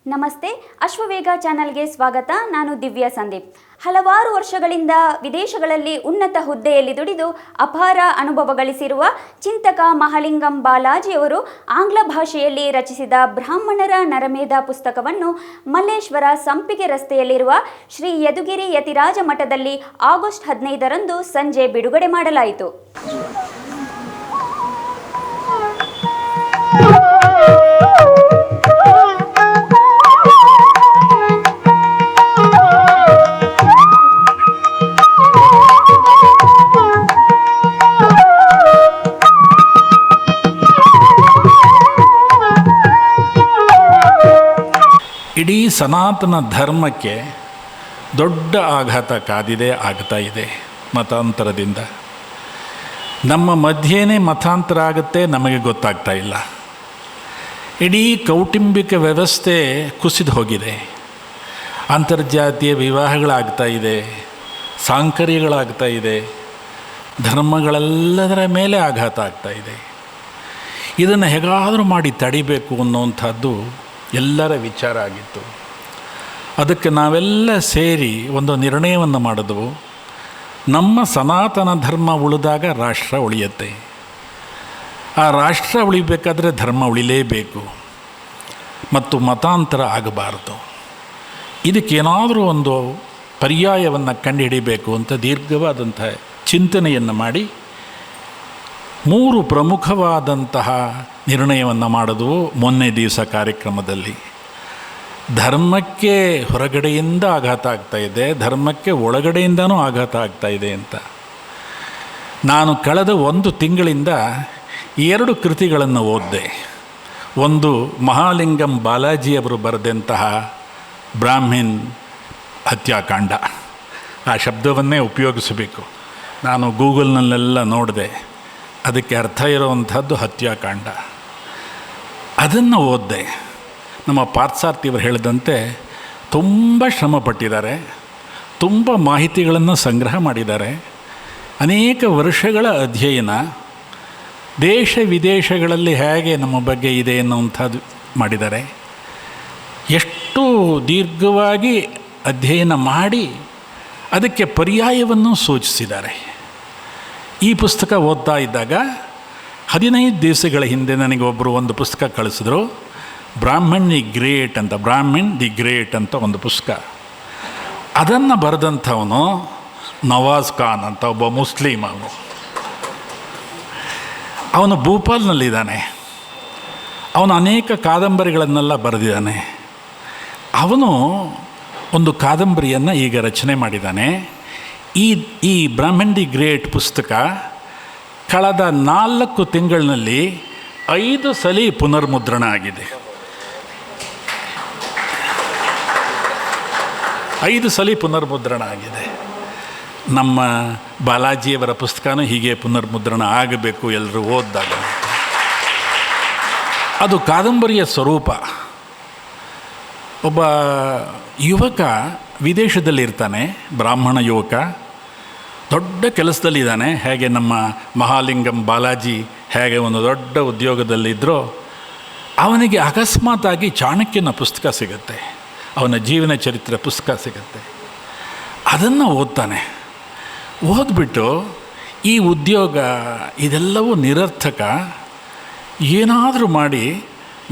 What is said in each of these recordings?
ನಮಸ್ತೆ, ಅಶ್ವವೇಗ ಚಾನಲ್ಗೆ ಸ್ವಾಗತ. ನಾನು ದಿವ್ಯಾ ಸಂದೀಪ್. ಹಲವಾರು ವರ್ಷಗಳಿಂದ ವಿದೇಶಗಳಲ್ಲಿ ಉನ್ನತ ಹುದ್ದೆಯಲ್ಲಿ ದುಡಿದು ಅಪಾರ ಅನುಭವ ಗಳಿಸಿರುವ ಚಿಂತಕ ಮಹಾಲಿಂಗಂ ಬಾಲಾಜಿಯವರು ಆಂಗ್ಲ ಭಾಷೆಯಲ್ಲಿ ರಚಿಸಿದ ಬ್ರಾಹ್ಮಣರ ನರಮೇಧ ಪುಸ್ತಕವನ್ನು ಮಲ್ಲೇಶ್ವರ ಸಂಪಿಗೆ ರಸ್ತೆಯಲ್ಲಿರುವ ಶ್ರೀ ಯದುಗಿರಿ ಯತಿರಾಜ ಮಠದಲ್ಲಿ ಆಗಸ್ಟ್ 15ರಂದು ಸಂಜೆ ಬಿಡುಗಡೆ ಮಾಡಲಾಯಿತು. ಇಡೀ ಸನಾತನ ಧರ್ಮಕ್ಕೆ ದೊಡ್ಡ ಆಘಾತ ಕಾದಿದೆ, ಆಗ್ತಾ ಇದೆ ಮತಾಂತರದಿಂದ. ನಮ್ಮ ಮಧ್ಯೆಯೇ ಮತಾಂತರ ಆಗುತ್ತೆ, ನಮಗೆ ಗೊತ್ತಾಗ್ತಾ ಇಲ್ಲ. ಇಡೀ ಕೌಟುಂಬಿಕ ವ್ಯವಸ್ಥೆ ಕುಸಿದು ಹೋಗಿದೆ. ಅಂತರ್ಜಾತೀಯ ವಿವಾಹಗಳಾಗ್ತಾ ಇದೆ, ಸಾಂಕರ್ಯಗಳಾಗ್ತಾ ಇದೆ, ಧರ್ಮಗಳೆಲ್ಲದರ ಮೇಲೆ ಆಘಾತ ಆಗ್ತಾ ಇದೆ. ಇದನ್ನು ಹೇಗಾದರೂ ಮಾಡಿ ತಡಿಬೇಕು ಅನ್ನುವಂಥದ್ದು ಎಲ್ಲರ ವಿಚಾರ ಆಗಿತ್ತು. ಅದಕ್ಕೆ ನಾವೆಲ್ಲ ಸೇರಿ ಒಂದು ನಿರ್ಣಯವನ್ನು ಮಾಡಿದ್ವು. ನಮ್ಮ ಸನಾತನ ಧರ್ಮ ಉಳಿದಾಗ ರಾಷ್ಟ್ರ ಉಳಿಯುತ್ತೆ. ಆ ರಾಷ್ಟ್ರ ಉಳಿಬೇಕಾದ್ರೆ ಧರ್ಮ ಉಳಿಲೇಬೇಕು ಮತ್ತು ಮತಾಂತರ ಆಗಬಾರದು. ಇದಕ್ಕೇನಾದರೂ ಒಂದು ಪರ್ಯಾಯವನ್ನು ಕಂಡುಹಿಡಿಬೇಕು ಅಂತ ದೀರ್ಘವಾದಂಥ ಚಿಂತನೆಯನ್ನು ಮಾಡಿ 3 ಪ್ರಮುಖವಾದಂತಹ ನಿರ್ಣಯವನ್ನು ಮಾಡಿದ್ವು ಮೊನ್ನೆ ದಿವಸ ಕಾರ್ಯಕ್ರಮದಲ್ಲಿ. ಧರ್ಮಕ್ಕೆ ಹೊರಗಡೆಯಿಂದ ಆಘಾತ ಆಗ್ತಾ ಇದೆ, ಧರ್ಮಕ್ಕೆ ಒಳಗಡೆಯಿಂದನೂ ಆಘಾತ ಆಗ್ತಾ ಇದೆ ಅಂತ. ನಾನು ಕಳೆದ 1 ತಿಂಗಳಿಂದ 2 ಕೃತಿಗಳನ್ನು ಓದಿದೆ. ಒಂದು ಮಹಾಲಿಂಗಂ ಬಾಲಾಜಿಯವರು ಬರೆದಂತಹ ಬ್ರಾಹ್ಮಿನ್ ಹತ್ಯಾಕಾಂಡ. ಆ ಶಬ್ದವನ್ನೇ ಉಪಯೋಗಿಸಬೇಕು. ನಾನು ಗೂಗಲ್ನಲ್ಲೆಲ್ಲ ನೋಡಿದೆ, ಅದಕ್ಕೆ ಅರ್ಥ ಇರುವಂಥದ್ದು ಹತ್ಯಾಕಾಂಡ. ಅದನ್ನು ಓದಿದೆ. ನಮ್ಮ ಪಾರ್ಥಸಾರಥಿಯವರು ಹೇಳಿದಂತೆ ತುಂಬ ಶ್ರಮಪಟ್ಟಿದ್ದಾರೆ, ತುಂಬ ಮಾಹಿತಿಗಳನ್ನು ಸಂಗ್ರಹ ಮಾಡಿದ್ದಾರೆ. ಅನೇಕ ವರ್ಷಗಳ ಅಧ್ಯಯನ, ದೇಶ ವಿದೇಶಗಳಲ್ಲಿ ಹೇಗೆ ನಮ್ಮ ಬಗ್ಗೆ ಇದೆ ಅನ್ನುವಂಥದ್ದು ಮಾಡಿದ್ದಾರೆ. ಎಷ್ಟು ದೀರ್ಘವಾಗಿ ಅಧ್ಯಯನ ಮಾಡಿ ಅದಕ್ಕೆ ಪರ್ಯಾಯವನ್ನು ಸೂಚಿಸಿದ್ದಾರೆ. ಈ ಪುಸ್ತಕ ಓದ್ತಾ ಇದ್ದಾಗ 15 ದಿವಸಗಳ ಹಿಂದೆ ನನಗೆ ಒಬ್ಬರು ಒಂದು ಪುಸ್ತಕ ಕಳಿಸಿದ್ರು. ಬ್ರಾಹ್ಮಣ್ ದಿ ಗ್ರೇಟ್ ಅಂತ ಒಂದು ಪುಸ್ತಕ. ಅದನ್ನು ಬರೆದಂಥವನು ನವಾಜ್ ಖಾನ್ ಅಂತ ಒಬ್ಬ ಮುಸ್ಲಿಮ್. ಅವನು ಭೂಪಾಲ್ನಲ್ಲಿದ್ದಾನೆ. ಅವನು ಅನೇಕ ಕಾದಂಬರಿಗಳನ್ನೆಲ್ಲ ಬರೆದಿದ್ದಾನೆ. ಅವನು ಒಂದು ಕಾದಂಬರಿಯನ್ನು ಈಗ ರಚನೆ ಮಾಡಿದ್ದಾನೆ. ಈ ಬ್ರಾಹ್ಮಣ್ ದಿ ಗ್ರೇಟ್ ಪುಸ್ತಕ ಕಳೆದ 4 ತಿಂಗಳಿನಲ್ಲಿ 5 ಸಲ ಪುನರ್ಮುದ್ರಣ ಆಗಿದೆ. 5 ಸಲ ಪುನರ್ಮುದ್ರಣ ಆಗಿದೆ. ನಮ್ಮ ಬಾಲಾಜಿಯವರ ಪುಸ್ತಕನೂ ಹೀಗೆ ಪುನರ್ಮುದ್ರಣ ಆಗಬೇಕು, ಎಲ್ಲರೂ ಓದಿದಾಗ. ಅದು ಕಾದಂಬರಿಯ ಸ್ವರೂಪ. ಒಬ್ಬ ಯುವಕ ವಿದೇಶದಲ್ಲಿರ್ತಾನೆ, ಬ್ರಾಹ್ಮಣ ಯುವಕ, ದೊಡ್ಡ ಕೆಲಸದಲ್ಲಿದ್ದಾನೆ. ಹೇಗೆ ನಮ್ಮ ಮಹಾಲಿಂಗಂ ಬಾಲಾಜಿ ಹೇಗೆ ಒಂದು ದೊಡ್ಡ ಉದ್ಯೋಗದಲ್ಲಿದ್ದರೋ, ಅವನಿಗೆ ಅಕಸ್ಮಾತಾಗಿ ಚಾಣಕ್ಯನ ಪುಸ್ತಕ ಸಿಗುತ್ತೆ, ಅವನ ಜೀವನ ಚರಿತ್ರೆ ಪುಸ್ತಕ ಸಿಗುತ್ತೆ. ಅದನ್ನು ಓದ್ತಾನೆ. ಓದ್ಬಿಟ್ಟು ಈ ಉದ್ಯೋಗ ಇದೆಲ್ಲವೂ ನಿರರ್ಥಕ, ಏನಾದರೂ ಮಾಡಿ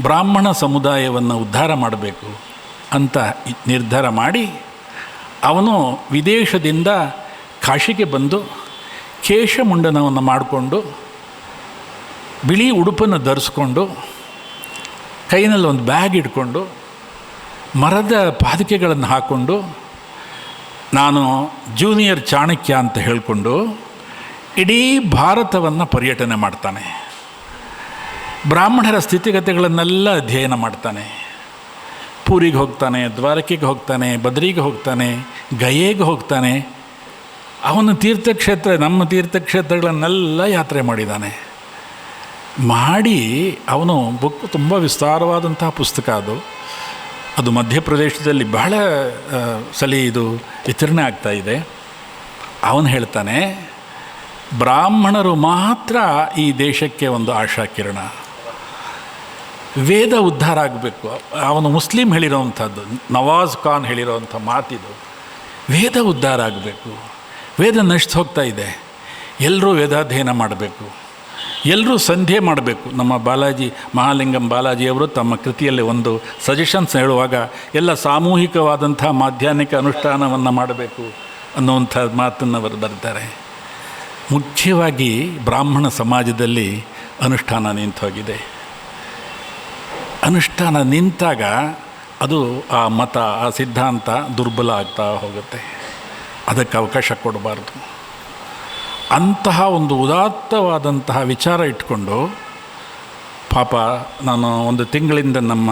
ಬ್ರಾಹ್ಮಣ ಸಮುದಾಯವನ್ನು ಉದ್ಧಾರ ಮಾಡಬೇಕು ಅಂತ ನಿರ್ಧಾರ ಮಾಡಿ ಅವನು ವಿದೇಶದಿಂದ ಕಾಶಿಗೆ ಬಂದು ಕೇಶಮುಂಡನವನ್ನು ಮಾಡಿಕೊಂಡು, ಬಿಳಿ ಉಡುಪನ್ನು ಧರಿಸ್ಕೊಂಡು, ಕೈನಲ್ಲಿ ಒಂದು ಬ್ಯಾಗ್ ಇಟ್ಕೊಂಡು, ಮರದ ಪಾದುಕೆಗಳನ್ನು ಹಾಕ್ಕೊಂಡು, ನಾನು ಜೂನಿಯರ್ ಚಾಣಕ್ಯ ಅಂತ ಹೇಳಿಕೊಂಡು ಇಡೀ ಭಾರತವನ್ನು ಪರ್ಯಟನೆ ಮಾಡ್ತಾನೆ. ಬ್ರಾಹ್ಮಣರ ಸ್ಥಿತಿಗತಿಗಳನ್ನೆಲ್ಲ ಅಧ್ಯಯನ ಮಾಡ್ತಾನೆ. ಪೂರಿಗೆ ಹೋಗ್ತಾನೆ, ದ್ವಾರಕೆಗೆ ಹೋಗ್ತಾನೆ, ಬದ್ರಿಗೆ ಹೋಗ್ತಾನೆ, ಗಯೆಗೆ ಹೋಗ್ತಾನೆ. ಅವನ ತೀರ್ಥಕ್ಷೇತ್ರ, ನಮ್ಮ ತೀರ್ಥಕ್ಷೇತ್ರಗಳನ್ನೆಲ್ಲ ಯಾತ್ರೆ ಮಾಡಿದ್ದಾನೆ. ಮಾಡಿ ಅವನು ಬುಕ್ ತುಂಬ ವಿಸ್ತಾರವಾದಂತಹ ಪುಸ್ತಕ. ಅದು ಮಧ್ಯಪ್ರದೇಶದಲ್ಲಿ ಬಹಳ ಸಲ ಇದು ವಿತರಣೆ ಆಗ್ತಾಯಿದೆ. ಅವನು ಹೇಳ್ತಾನೆ, ಬ್ರಾಹ್ಮಣರು ಮಾತ್ರ ಈ ದೇಶಕ್ಕೆ ಒಂದು ಆಶಾಕಿರಣ. ವೇದ ಉದ್ಧಾರ ಆಗಬೇಕು. ಅವನು ಮುಸ್ಲಿಂ ಹೇಳಿರೋವಂಥದ್ದು, ನವಾಜ್ ಖಾನ್ ಹೇಳಿರೋವಂಥ ಮಾತಿದು. ವೇದ ಉದ್ಧಾರ ಆಗಬೇಕು. ವೇದ ನಶಿಸಿ ಹೋಗ್ತಾ ಇದೆ. ಎಲ್ಲರೂ ವೇದಾಧ್ಯಯನ ಮಾಡಬೇಕು, ಎಲ್ಲರೂ ಸಂಧ್ಯೆ ಮಾಡಬೇಕು. ನಮ್ಮ ಬಾಲಾಜಿ ಮಹಾಲಿಂಗಂ ಬಾಲಾಜಿಯವರು ತಮ್ಮ ಕೃತಿಯಲ್ಲಿ ಒಂದು ಸಜೆಷನ್ಸ್ ಹೇಳುವಾಗ ಎಲ್ಲ ಸಾಮೂಹಿಕವಾದಂಥ ಮಾಧ್ಯಾಹ್ನಿಕ ಅನುಷ್ಠಾನವನ್ನು ಮಾಡಬೇಕು ಅನ್ನುವಂಥ ಮಾತನ್ನು ಅವರು ಬರ್ತಾರೆ. ಮುಖ್ಯವಾಗಿ ಬ್ರಾಹ್ಮಣ ಸಮಾಜದಲ್ಲಿ ಅನುಷ್ಠಾನ ನಿಂತೋಗಿದೆ. ಅನುಷ್ಠಾನ ನಿಂತಾಗ ಅದು ಆ ಮತ, ಆ ಸಿದ್ಧಾಂತ ದುರ್ಬಲ ಆಗ್ತಾ ಹೋಗುತ್ತೆ. ಅದಕ್ಕೆ ಅವಕಾಶ ಕೊಡಬಾರ್ದು. ಅಂತಹ ಒಂದು ಉದಾತ್ತವಾದಂತಹ ವಿಚಾರ ಇಟ್ಕೊಂಡು, ಪಾಪ ನಾನು ಒಂದು ತಿಂಗಳಿಂದ ನಮ್ಮ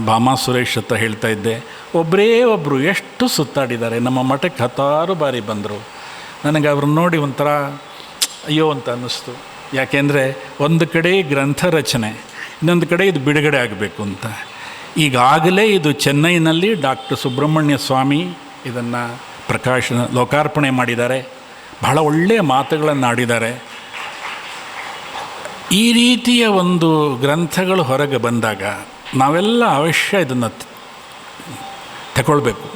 ಭಾಮಾ ಸುರೇಶ್ ಹತ್ರ ಹೇಳ್ತಾ ಇದ್ದೆ, ಒಬ್ಬರೇ ಒಬ್ಬರು ಎಷ್ಟು ಸುತ್ತಾಡಿದ್ದಾರೆ. ನಮ್ಮ ಮಠಕ್ಕೆ 10 ಬಾರಿ ಬಂದರು. ನನಗೆ ಅವ್ರನ್ನ ನೋಡಿ ಒಂಥರ ಅಯ್ಯೋ ಅಂತ ಅನ್ನಿಸ್ತು. ಯಾಕೆಂದರೆ ಒಂದು ಕಡೆ ಗ್ರಂಥ ರಚನೆ, ಇನ್ನೊಂದು ಕಡೆ ಇದು ಬಿಡುಗಡೆ ಆಗಬೇಕು ಅಂತ. ಈಗಾಗಲೇ ಇದು ಚೆನ್ನೈನಲ್ಲಿ ಡಾಕ್ಟರ್ ಸುಬ್ರಹ್ಮಣ್ಯ ಸ್ವಾಮಿ ಇದನ್ನು ಲೋಕಾರ್ಪಣೆ ಮಾಡಿದ್ದಾರೆ. ಬಹಳ ಒಳ್ಳೆಯ ಮಾತುಗಳನ್ನು ಆಡಿದ್ದಾರೆ. ಈ ರೀತಿಯ ಒಂದು ಗ್ರಂಥಗಳು ಹೊರಗೆ ಬಂದಾಗ ನಾವೆಲ್ಲ ಅವಶ್ಯ ಇದನ್ನು ತಗೊಳ್ಬೇಕು,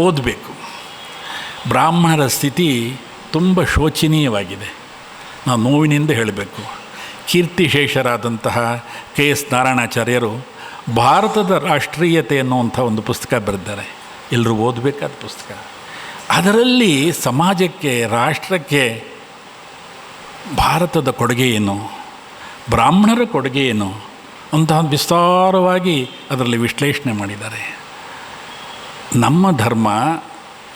ಓದಬೇಕು. ಬ್ರಾಹ್ಮಣರ ಸ್ಥಿತಿ ತುಂಬ ಶೋಚನೀಯವಾಗಿದೆ. ನಾವು ನೋವಿನಿಂದ ಹೇಳಬೇಕು. ಕೀರ್ತಿಶೇಷರಾದಂತಹ KS ನಾರಾಯಣಾಚಾರ್ಯರು ಭಾರತದ ರಾಷ್ಟ್ರೀಯತೆ ಅನ್ನುವಂಥ ಒಂದು ಪುಸ್ತಕ ಬರೆದಿದ್ದಾರೆ. ಎಲ್ಲರೂ ಓದಬೇಕಾದ ಪುಸ್ತಕ. ಅದರಲ್ಲಿ ಸಮಾಜಕ್ಕೆ, ರಾಷ್ಟ್ರಕ್ಕೆ ಭಾರತದ ಕೊಡುಗೆ ಏನು, ಬ್ರಾಹ್ಮಣರ ಕೊಡುಗೆ ಏನು ಅಂತ ವಿಸ್ತಾರವಾಗಿ ಅದರಲ್ಲಿ ವಿಶ್ಲೇಷಣೆ ಮಾಡಿದ್ದಾರೆ. ನಮ್ಮ ಧರ್ಮ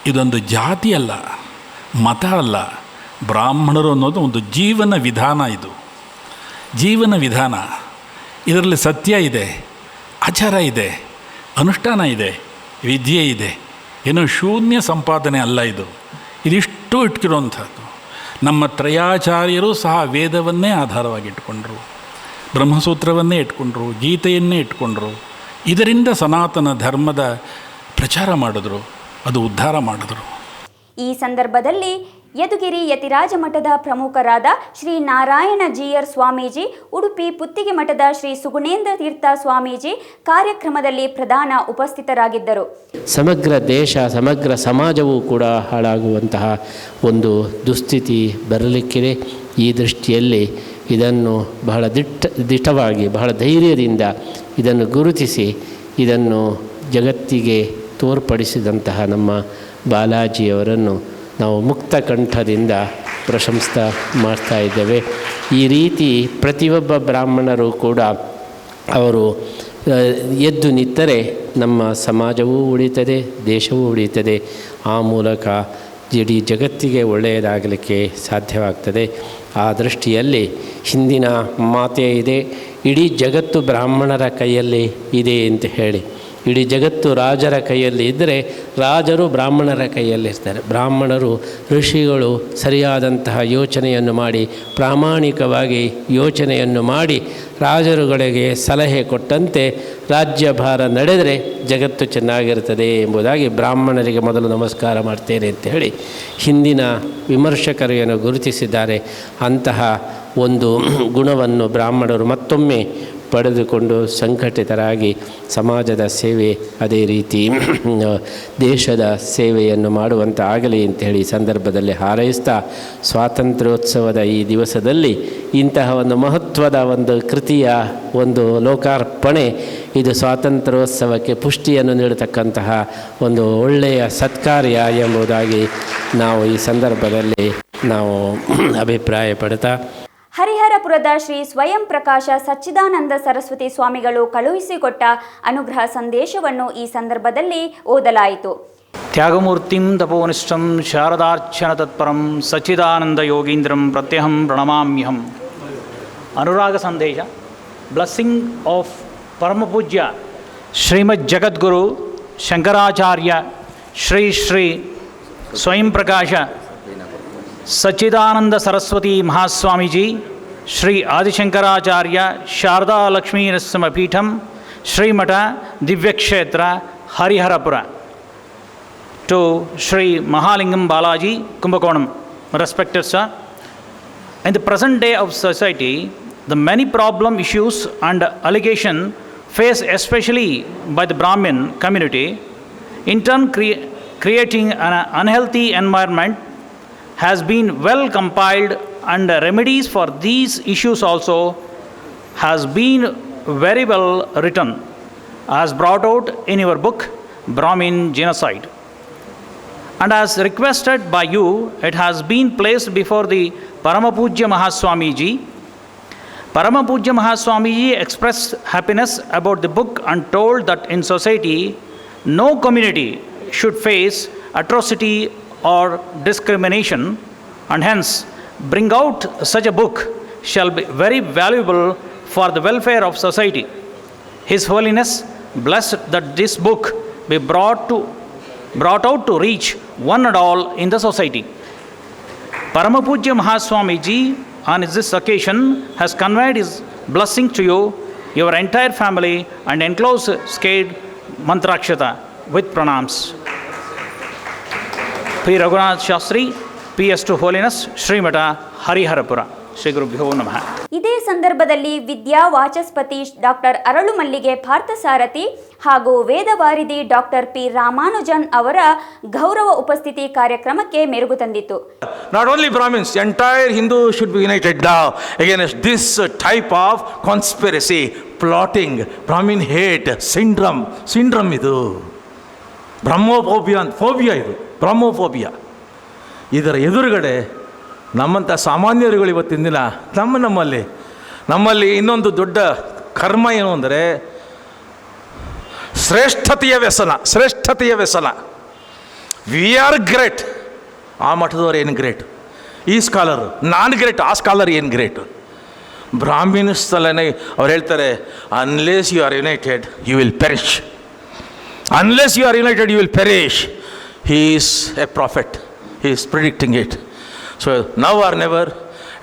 ಇದೊಂದು ಜಾತಿ ಅಲ್ಲ, ಮತ ಅಲ್ಲ. ಬ್ರಾಹ್ಮಣರು ಅನ್ನೋದು ಒಂದು ಜೀವನ ವಿಧಾನ. ಇದು ಜೀವನ ವಿಧಾನ. ಇದರಲ್ಲಿ ಸತ್ಯ ಇದೆ, ಆಚಾರ ಇದೆ, ಅನುಷ್ಠಾನ ಇದೆ, ವಿದ್ಯೆ ಇದೆ. ಏನೋ ಶೂನ್ಯ ಸಂಪಾದನೆ ಅಲ್ಲ ಇದು. ಇದಿಷ್ಟು ಇಟ್ಕಿರೋವಂಥದ್ದು. ನಮ್ಮ ತ್ರಯಾಚಾರ್ಯರು ಸಹ ವೇದವನ್ನೇ ಆಧಾರವಾಗಿ ಇಟ್ಕೊಂಡ್ರು, ಬ್ರಹ್ಮಸೂತ್ರವನ್ನೇ ಇಟ್ಕೊಂಡ್ರು, ಗೀತೆಯನ್ನೇ ಇಟ್ಕೊಂಡ್ರು. ಇದರಿಂದ ಸನಾತನ ಧರ್ಮದ ಪ್ರಚಾರ ಮಾಡಿದ್ರು, ಅದು ಉದ್ಧಾರ ಮಾಡಿದ್ರು. ಈ ಸಂದರ್ಭದಲ್ಲಿ ಯದುಗಿರಿ ಯತಿರಾಜ ಮಠದ ಪ್ರಮುಖರಾದ ಶ್ರೀ ನಾರಾಯಣ ಜೀಯರ್ ಸ್ವಾಮೀಜಿ, ಉಡುಪಿ ಪುತ್ತಿಗೆ ಮಠದ ಶ್ರೀ ಸುಗುಣೇಂದ್ರ ತೀರ್ಥ ಸ್ವಾಮೀಜಿ ಕಾರ್ಯಕ್ರಮದಲ್ಲಿ ಪ್ರಧಾನ ಉಪಸ್ಥಿತರಾಗಿದ್ದರು. ಸಮಗ್ರ ದೇಶ, ಸಮಗ್ರ ಸಮಾಜವೂ ಕೂಡ ಹಾಳಾಗುವಂತಹ ಒಂದು ದುಸ್ಥಿತಿ ಬರಲಿಕ್ಕಿದೆ. ಈ ದೃಷ್ಟಿಯಲ್ಲಿ ಇದನ್ನು ಬಹಳ ದಿಟ್ಟವಾಗಿ, ಬಹಳ ಧೈರ್ಯದಿಂದ ಇದನ್ನು ಗುರುತಿಸಿ ಇದನ್ನು ಜಗತ್ತಿಗೆ ತೋರ್ಪಡಿಸಿದಂತಹ ನಮ್ಮ ಬಾಲಾಜಿಯವರನ್ನು ನಾವು ಮುಕ್ತ ಕಂಠದಿಂದ ಪ್ರಶಂಸೆ ಮಾಡ್ತಾ ಇದ್ದೇವೆ. ಈ ರೀತಿ ಪ್ರತಿಯೊಬ್ಬ ಬ್ರಾಹ್ಮಣರು ಕೂಡ ಅವರು ಎದ್ದು ನಿಂತರೆ ನಮ್ಮ ಸಮಾಜವೂ ಉಳಿತದೆ, ದೇಶವೂ ಉಳಿತದೆ. ಆ ಮೂಲಕ ಇಡೀ ಜಗತ್ತಿಗೆ ಒಳ್ಳೆಯದಾಗಲಿಕ್ಕೆ ಸಾಧ್ಯವಾಗ್ತದೆ. ಆ ದೃಷ್ಟಿಯಲ್ಲಿ ಹಿಂದಿನ ಮಾತೇ ಇದೆ, ಇಡೀ ಜಗತ್ತು ಬ್ರಾಹ್ಮಣರ ಕೈಯಲ್ಲಿ ಇದೆ ಅಂತ ಹೇಳಿ. ಇಡೀ ಜಗತ್ತು ರಾಜರ ಕೈಯಲ್ಲಿ ಇದ್ದರೆ ರಾಜರು ಬ್ರಾಹ್ಮಣರ ಕೈಯಲ್ಲಿರ್ತಾರೆ. ಬ್ರಾಹ್ಮಣರು, ಋಷಿಗಳು ಸರಿಯಾದಂತಹ ಯೋಚನೆಯನ್ನು ಮಾಡಿ, ಪ್ರಾಮಾಣಿಕವಾಗಿ ಯೋಚನೆಯನ್ನು ಮಾಡಿ ರಾಜರುಗಳಿಗೆ ಸಲಹೆ ಕೊಟ್ಟಂತೆ ರಾಜ್ಯಭಾರ ನಡೆದರೆ ಜಗತ್ತು ಚೆನ್ನಾಗಿರ್ತದೆ ಎಂಬುದಾಗಿ ಬ್ರಾಹ್ಮಣರಿಗೆ ಮೊದಲು ನಮಸ್ಕಾರ ಮಾಡ್ತೇನೆ ಅಂತ ಹೇಳಿ ಹಿಂದಿನ ವಿಮರ್ಶಕರು ಏನು ಗುರುತಿಸಿದ್ದಾರೆ. ಅಂತಹ ಒಂದು ಗುಣವನ್ನು ಬ್ರಾಹ್ಮಣರು ಮತ್ತೊಮ್ಮೆ ಪಡೆದುಕೊಂಡು ಸಂಘಟಿತರಾಗಿ ಸಮಾಜದ ಸೇವೆ, ಅದೇ ರೀತಿ ದೇಶದ ಸೇವೆಯನ್ನು ಮಾಡುವಂಥ ಆಗಲಿ ಅಂಥೇಳಿ ಸಂದರ್ಭದಲ್ಲಿ ಹಾರೈಸ್ತಾ, ಸ್ವಾತಂತ್ರ್ಯೋತ್ಸವದ ಈ ದಿವಸದಲ್ಲಿ ಇಂತಹ ಒಂದು ಮಹತ್ವದ ಒಂದು ಕೃತಿಯ ಒಂದು ಲೋಕಾರ್ಪಣೆ, ಇದು ಸ್ವಾತಂತ್ರ್ಯೋತ್ಸವಕ್ಕೆ ಪುಷ್ಟಿಯನ್ನು ನೀಡತಕ್ಕಂತಹ ಒಂದು ಒಳ್ಳೆಯ ಸತ್ಕಾರ್ಯ ಎಂಬುದಾಗಿ ನಾವು ಈ ಸಂದರ್ಭದಲ್ಲಿ ನಾವು ಅಭಿಪ್ರಾಯ ಪಡ್ತಾ, ಹರಿಹರಪುರದ ಶ್ರೀ ಸ್ವಯಂ ಪ್ರಕಾಶ ಸಚ್ಚಿದಾನಂದ ಸರಸ್ವತಿ ಸ್ವಾಮಿಗಳು ಕಳುಹಿಸಿಕೊಟ್ಟ ಅನುಗ್ರಹ ಸಂದೇಶವನ್ನು ಈ ಸಂದರ್ಭದಲ್ಲಿ ಓದಲಾಯಿತು. ತ್ಯಾಗಮೂರ್ತಿಂ ತಪೋನಿಷ್ಠಂ ಶಾರದಾರ್ಚನ ತತ್ಪರಂ ಸಚ್ಚಿದಾನಂದ ಯೋಗೀಂದ್ರಂ ಪ್ರತ್ಯಹಂ ಪ್ರಣಮಾಮ್ಯಹಂ. ಅನುರಾಗ ಸಂದೇಶ. ಬ್ಲೆಸ್ಸಿಂಗ್ ಆಫ್ ಪರಮಪೂಜ್ಯ ಶ್ರೀಮದ್ ಜಗದ್ಗುರು ಶಂಕರಾಚಾರ್ಯ ಶ್ರೀ ಶ್ರೀ ಸ್ವಯಂ ಪ್ರಕಾಶ ಸಚ್ಚಿದಾನಂದ ಸರಸ್ವತಿ ಮಹಾಸ್ವಾಮೀಜಿ, ಶ್ರೀ ಆದಿಶಂಕರಾಚಾರ್ಯ ಶಾರದಾ ಲಕ್ಷ್ಮೀ ನರಸಿಂಹಪೀಠಂ, ಶ್ರೀಮಠ ದಿವ್ಯಕ್ಷೇತ್ರ Hariharapura, to Shri Mahalingam Balaji, Kumbakonam. Respected sir, in the present day of society, the many problem issues and allegation faced especially by the Brahmin community, in turn creating an unhealthy environment, has been well compiled, and remedies for these issues also has been very well written, as brought out in your book, Brahmin Genocide. And as requested by you, it has been placed before the Paramapujya Mahaswamiji. Paramapujya Mahaswamiji expressed happiness about the book and told that in society, no community should face atrocity or discrimination, and hence bring out such a book shall be very valuable for the welfare of society. His Holiness blessed that this book be brought out to reach one and all in the society. Paramapujya Mahaswamiji on this occasion has conveyed his blessing to you, your entire family, and enclosed scared Mantrakshata with pranams. P. Raghunath Shastri, P.S. to Holiness, Srimata Hariharapura. Shri Gurubhyo Namaha. ಇದೇ ಸಂದರ್ಭದಲ್ಲಿ ವಿದ್ಯಾ Vachaspati doctor ಅರಳು ಮಲ್ಲಿಗೆ ಪಾರ್ಥಸಾರಥಿ ಹಾಗೂ ವೇದವಾರಿಧಿ doctor P Ramanujan ಅವರ ಗೌರವ ಉಪಸ್ಥಿತಿ ಕಾರ್ಯಕ್ರಮಕ್ಕೆ ಮೆರುಗು ತಂದಿತು. Not only Brahmins, the entire Hindu should be united now against this type of conspiracy, plotting, Brahmin hate, syndrome ಇದು. ಬ್ರಹ್ಮೋಫೋಬಿಯಾ ಇದು ಬ್ರಹ್ಮೋಫೋಬಿಯಾ. ಇದರ ಎದುರುಗಡೆ ನಮ್ಮಂಥ ಸಾಮಾನ್ಯರುಗಳು ಇವತ್ತಿನ ದಿನ ನಮ್ಮಲ್ಲಿ ಇನ್ನೊಂದು ದೊಡ್ಡ ಕರ್ಮ ಏನು ಅಂದರೆ ಶ್ರೇಷ್ಠತೆಯ ವ್ಯಸನ. ವಿ ಆರ್ ಗ್ರೇಟ್, ಆ ಮಠದವ್ರು ಏನು ಗ್ರೇಟ್, ಈ ಸ್ಕಾಲರ್ ನಾನ್ ಗ್ರೇಟ್, ಆ ಸ್ಕಾಲರ್ ಏನು ಗ್ರೇಟ್. ಬ್ರಾಹ್ಮಿನ್ಸ್ ತಲೆನೇ ಅವ್ರು ಹೇಳ್ತಾರೆ, unless you are united you will perish. Unless you are united, you will perish. He is a prophet. He is predicting it. So now or never,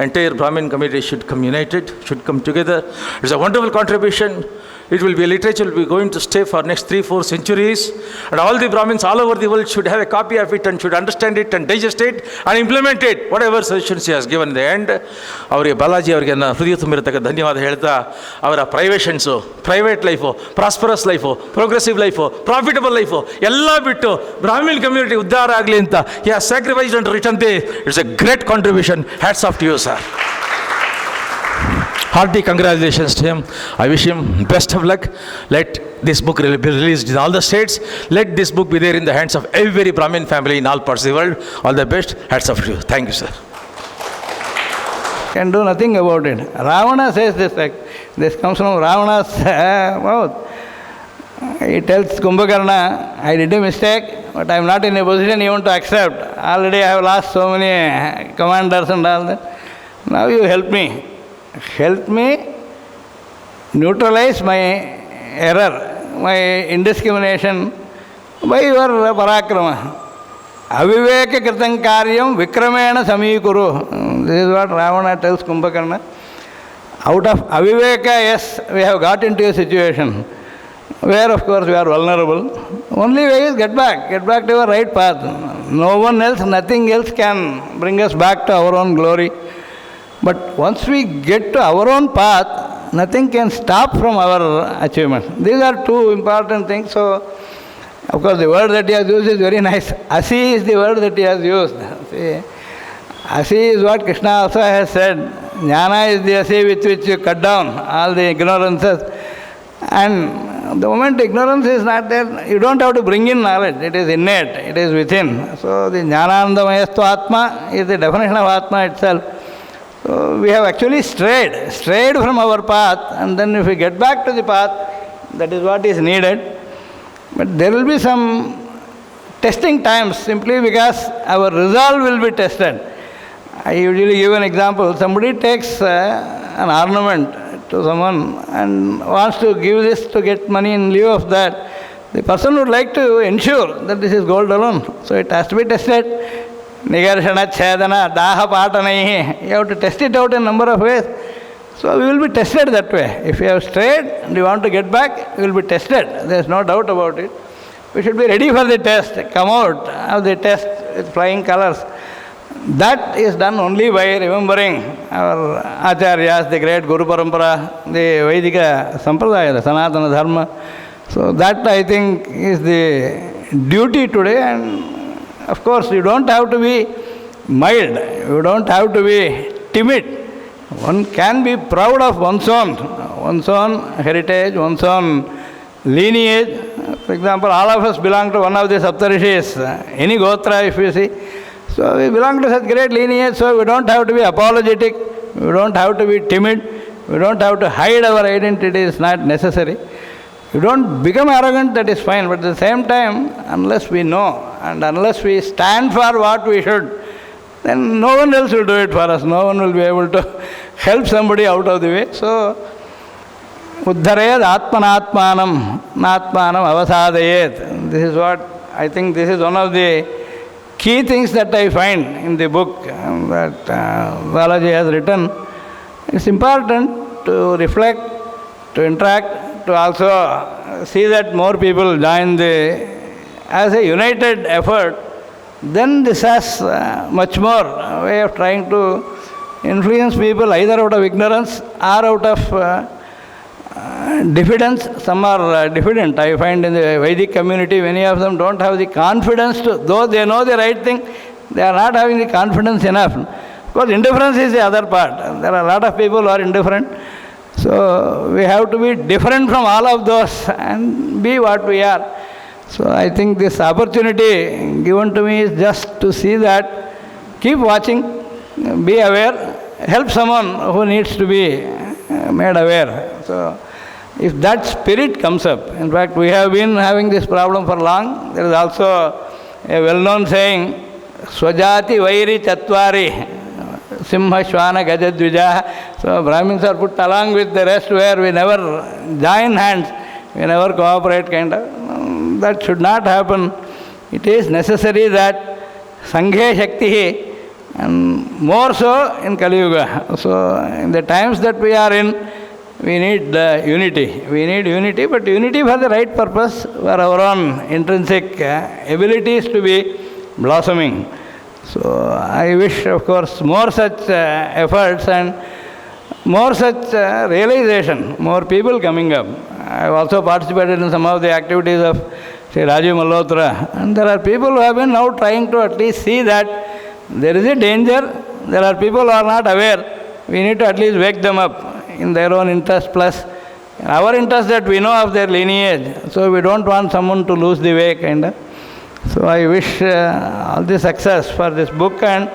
entire Brahmin community should come united, should come together. It's a wonderful contribution. It will be a literature will be going to stay for next 3-4 centuries, and all the Brahmins all over the world should have a copy of it and should understand it and digest it and implement it, whatever suggestions he has given in the end. ಅವರಿಗೆ ಬಾಲಾಜಿ ಅವರಿಗೆ ನಾನು ಹೃದಯ ತುಂಬಿರತಕ್ಕ ಧನ್ಯವಾದ ಹೇಳ್ತಾ, ಅವರ privations, private life, prosperous life, progressive life, profitable life ಎಲ್ಲ ಬಿಟ್ಟು Brahmin community ಉದ್ಧಾರ ಆಗಲಿ ಅಂತ he has sacrificed and written this. It's a great contribution. Hats off to you, sir. Hearty congratulations to him. I wish him best of luck. Let this book be released in all the states. Let this book be there in the hands of every Brahmin family in all parts of the world. All the best. Hats off to you. Thank you, sir. Can do nothing about it. Ravana says this. This comes from Ravana's mouth. He tells Kumbhakarna, I did a mistake, but I am not in a position even to accept. Already I have lost so many commanders and all that. Now you help me. Help me neutralize my error, my indiscrimination by your parakrama. Aviveka kritam karyam vikramena samikuru. This is what Ravana tells Kumbhakarna. Out of aviveka, yes, we have got into a situation where of course we are vulnerable. Only way is get back to our right path. No one else, nothing else can bring us back to our own glory. But once we get to our own path, nothing can stop from our achievement. These are two important things. So, of course, the word that he has used is very nice. Asi is the word that he has used. See, Asi is what Krishna also has said. Jnana is the asi with which you cut down all the ignorances. And the moment ignorance is not there, you don't have to bring in knowledge. It is innate. It is within. So, the jnanandamayastu atma is the definition of atma itself. So we have actually strayed from our path, and then if we get back to the path, that is what is needed. But there will be some testing times simply because our resolve will be tested. I usually give an example. Somebody takes an ornament to someone and wants to give this to get money in lieu of that. The person would like to ensure that this is gold alone. So it has to be tested. Nigarshana, Chedana, Daha Patanaihi. You have to test it out in a number of ways. So we will be tested that way. If you have strayed and you want to get back, you will be tested. There is no doubt about it. We should be ready for the test. Come out of the test with flying colors. That is done only by remembering our acharyas, the great Guru Parampara, the Vedika Sampradaya, the Sanatana Dharma. So that, I think, is the duty today. And of course, you don't have to be mild, you don't have to be timid. One can be proud of one's own heritage, one's own lineage. For example, all of us belong to one of the Saptarishis, any Gotra if you see. So we belong to such great lineage, so we don't have to be apologetic, we don't have to be timid, we don't have to hide our identity, it's not necessary. You don't become arrogant, that is fine, but at the same time, unless we know and unless we stand for what we should, then no one else will do it for us, no one will be able to help somebody out of the way. So, Uddharayad Atmanatmanam Natmanam Avasadayet. This is what I think, this is one of the key things that I find in the book that Balaji has written. It's important to reflect, to interact, to also see that more people join as a united effort. Then this has much more way of trying to influence people either out of ignorance or out of diffidence. Some are diffident. I find in the Vedic community, many of them don't have the confidence to, though they know the right thing, they are not having the confidence enough. Because indifference is the other part. There are a lot of people who are indifferent. So we have to be different from all of those and be what we are. So I think this opportunity given to me is just to see that, keep watching, be aware, help someone who needs to be made aware. So if that spirit comes up, in fact we have been having this problem for long. There is also a well-known saying, Swajati Vairi Chatvari Simha Shwana Gajadvija. So Brahmins are put along with the rest where we never join hands, we never cooperate kind of. That should not happen. It is necessary that Sanghe Shakti, and more so in Kali Yuga. So in the times that we are in, we need unity. We need unity, but unity for the right purpose, for our own intrinsic abilities to be blossoming. So I wish, of course, more such efforts and more such realization, more people coming up. I have also participated in some of the activities of Sri Ravi Malhotra, and there are people who have been now trying to at least see that there is a danger, there are people who are not aware, we need to at least wake them up in their own interest plus our interest that we know of their lineage. So we don't want someone to lose the way kind of. So I wish all the success for this book, and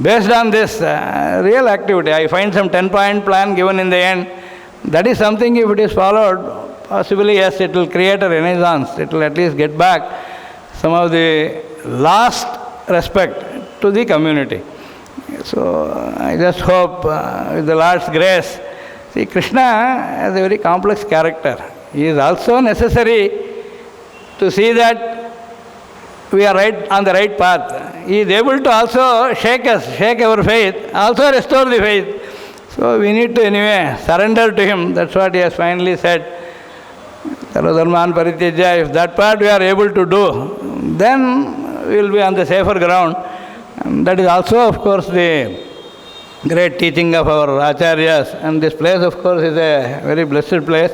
based on this real activity, I find some 10-point plan given in the end. That is something, if it is followed, possibly yes, it will create a renaissance. It will at least get back some of the lost respect to the community. So I just hope with the Lord's grace. See, Krishna has a very complex character. He is also necessary to see that we are right on the right path. He is able to also shake us, shake our faith, also restore the faith. So we need to anyway surrender to him. That's what he has finally said. Sarvadharman Parityaja. If that part we are able to do, then we will be on the safer ground. And that is also, of course, the great teaching of our acharyas. And this place, of course, is a very blessed place.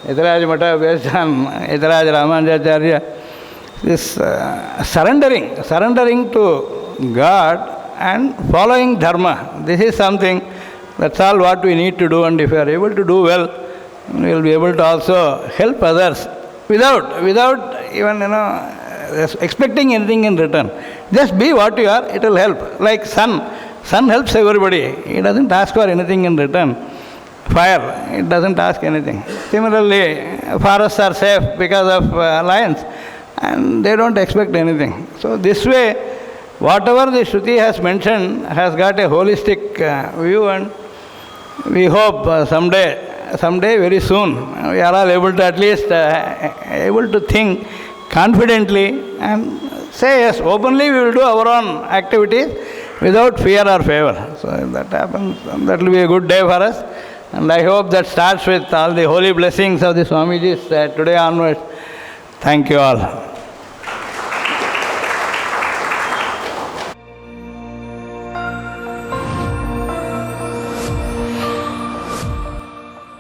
Yathiraja Mata based on Yathiraja Ramanujacharya. This surrendering to God and following dharma. This is something, that's all what we need to do. And if we are able to do well, we will be able to also help others without even, expecting anything in return. Just be what you are, it will help. Like sun helps everybody. He doesn't ask for anything in return. Fire, it doesn't ask anything. Similarly, forests are safe because of lions, and they don't expect anything. So this way, whatever the Shruti has mentioned has got a holistic view, and we hope someday, very soon, we are all able to at least able to think confidently and say yes, openly we will do our own activities without fear or favor. So if that happens, that will be a good day for us. And I hope that starts with all the holy blessings of the Swamijis today onwards. Thank you all.